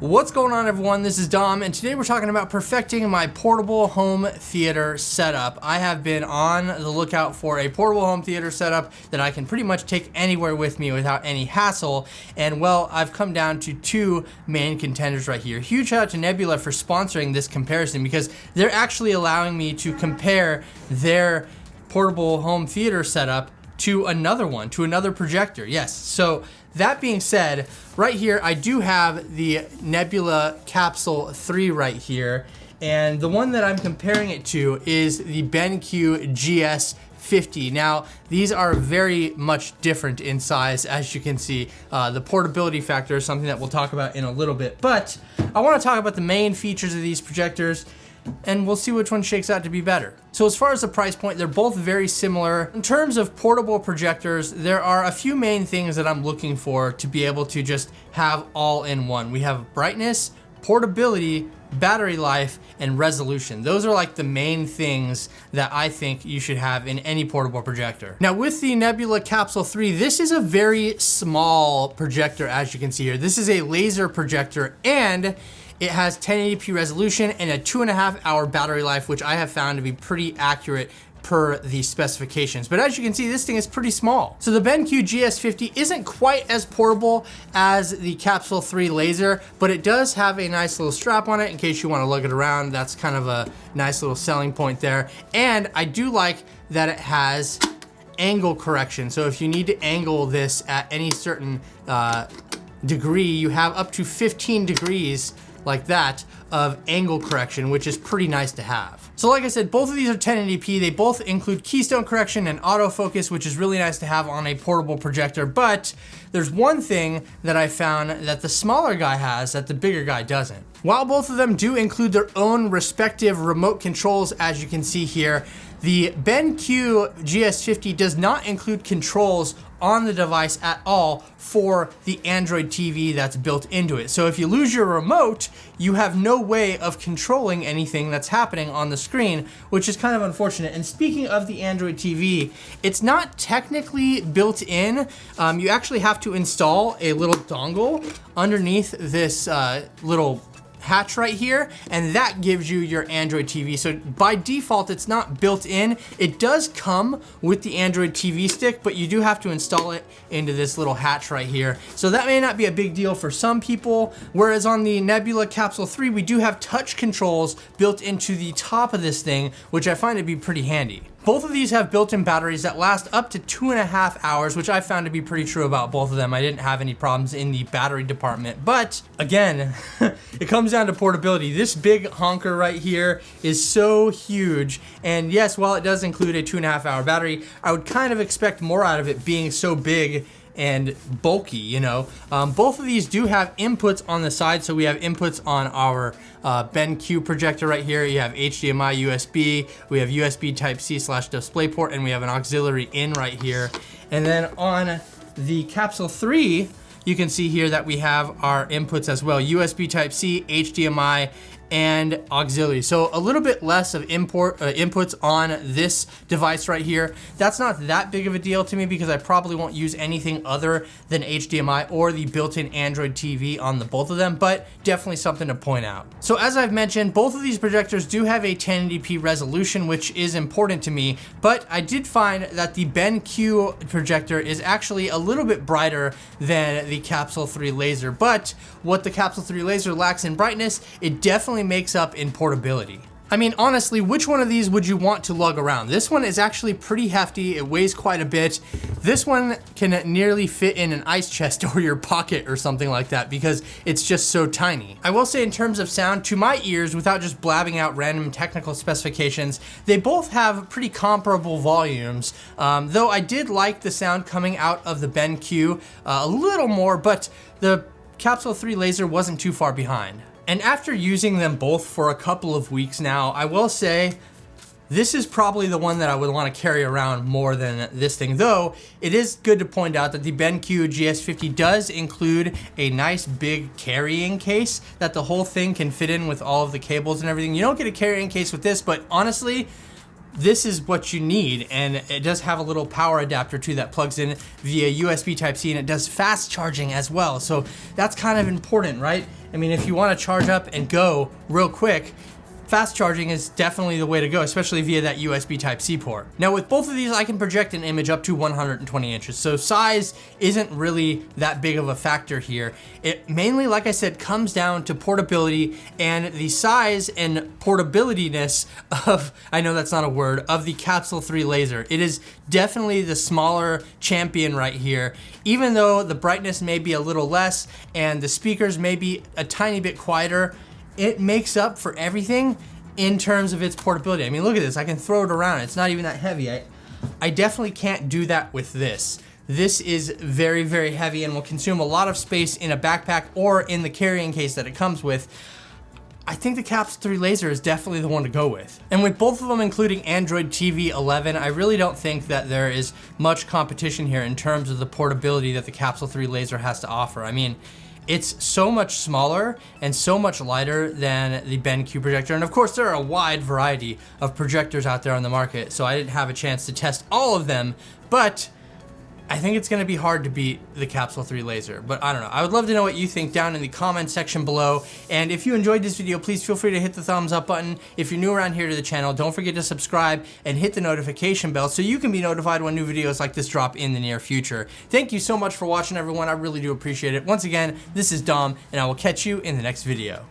What's going on, everyone? This is Dom, and today we're talking about perfecting my portable home theater setup. I have been on the lookout for a portable home theater setup that I can pretty much take anywhere with me without any hassle, and well, I've come down to two main contenders right here. Huge shout out to Nebula for sponsoring this comparison because they're actually allowing me to compare their portable home theater setup to another one, to another projector. Yes, so that being said, right here I do have the Nebula Capsule 3 right here, and the one that I'm comparing it to is the BenQ GS50. Now, these are very much different in size, as you can see. The portability factor is something that we'll talk about in a little bit, but I want to talk about the main features of these projectors, and we'll see which one shakes out to be better. So as far as the price point, they're both very similar. In terms of portable projectors, there are a few main things that I'm looking for to be able to just have all in one. We have brightness, portability, battery life, and resolution. Those are like the main things that I think you should have in any portable projector. Now with the Nebula Capsule 3, this is a very small projector, as you can see here. This is a laser projector, and it has 1080p resolution and a 2.5 hour battery life, which I have found to be pretty accurate per the specifications. But as you can see, this thing is pretty small. So the BenQ GS50 isn't quite as portable as the Capsule 3 laser, but it does have a nice little strap on it in case you want to lug it around. That's kind of a nice little selling point there. And I do like that it has angle correction. So if you need to angle this at any certain degree, you have up to 15 degrees like that of angle correction, which is pretty nice to have. So like I said, both of these are 1080p. They both include keystone correction and autofocus, which is really nice to have on a portable projector. But there's one thing that I found that the smaller guy has that the bigger guy doesn't. While both of them do include their own respective remote controls, as you can see here, the BenQ GS50 does not include controls on the device at all for the Android TV that's built into it. So if you lose your remote, you have no way of controlling anything that's happening on the screen, which is kind of unfortunate. And speaking of the Android TV, it's not technically built in. You actually have to install a little dongle underneath this little hatch right here, and that gives you your Android TV. So by default, it's not built in. It does come with the Android TV stick, but you do have to install it into this little hatch right here. So that may not be a big deal for some people, whereas on the Nebula Capsule 3, we do have touch controls built into the top of this thing, which I find to be pretty handy. Both of these have built-in batteries that last up to 2.5 hours, which I found to be pretty true about both of them. I didn't have any problems in the battery department, but again, it comes down to portability. This big honker right here is so huge, and yes, while it does include a 2.5 hour battery, I would kind of expect more out of it being so big and bulky, you know. Both of these do have inputs on the side, so we have inputs on our BenQ projector right here. You have HDMI, USB, we have USB Type-C / DisplayPort, and we have an auxiliary in right here. And then on the Capsule 3, you can see here that we have our inputs as well, USB Type-C, HDMI, and auxiliary. So a little bit less of inputs on this device right here. That's not that big of a deal to me because I probably won't use anything other than HDMI or the built-in Android TV on the both of them, but definitely something to point out. So as I've mentioned, both of these projectors do have a 1080p resolution, which is important to me, but I did find that the BenQ projector is actually a little bit brighter than the Capsule 3 laser, but what the Capsule 3 laser lacks in brightness, it definitely makes up in portability. I mean, honestly, which one of these would you want to lug around? This one is actually pretty hefty. It weighs quite a bit. This one can nearly fit in an ice chest or your pocket or something like that because it's just so tiny. I will say in terms of sound, to my ears, without just blabbing out random technical specifications, they both have pretty comparable volumes, though I did like the sound coming out of the BenQ a little more, but the Capsule 3 laser wasn't too far behind. And after using them both for a couple of weeks now, I will say this is probably the one that I would want to carry around more than this thing, though it is good to point out that the BenQ GS50 does include a nice big carrying case that the whole thing can fit in with all of the cables and everything. You don't get a carrying case with this, but honestly, this is what you need, and it does have a little power adapter too that plugs in via USB Type-C, and it does fast charging as well. So that's kind of important, right? I mean, if you want to charge up and go real quick, fast charging is definitely the way to go, especially via that USB Type-C port. Now with both of these, I can project an image up to 120 inches, so size isn't really that big of a factor here. It mainly, like I said, comes down to portability and the size and portability-ness of, I know that's not a word, of the Capsule 3 laser. It is definitely the smaller champion right here. Even though the brightness may be a little less and the speakers may be a tiny bit quieter, it makes up for everything in terms of its portability. I mean, look at this, I can throw it around. It's not even that heavy. I definitely can't do that with this. This is very, very heavy and will consume a lot of space in a backpack or in the carrying case that it comes with. I think the Capsule 3 laser is definitely the one to go with. And with both of them including Android TV 11, I really don't think that there is much competition here in terms of the portability that the Capsule 3 laser has to offer. I mean, it's so much smaller and so much lighter than the BenQ projector. And of course, there are a wide variety of projectors out there on the market, so I didn't have a chance to test all of them, but I think it's gonna be hard to beat the Capsule 3 laser, but I don't know. I would love to know what you think down in the comment section below. And if you enjoyed this video, please feel free to hit the thumbs up button. If you're new around here to the channel, don't forget to subscribe and hit the notification bell so you can be notified when new videos like this drop in the near future. Thank you so much for watching, everyone. I really do appreciate it. Once again, this is Dom, and I will catch you in the next video.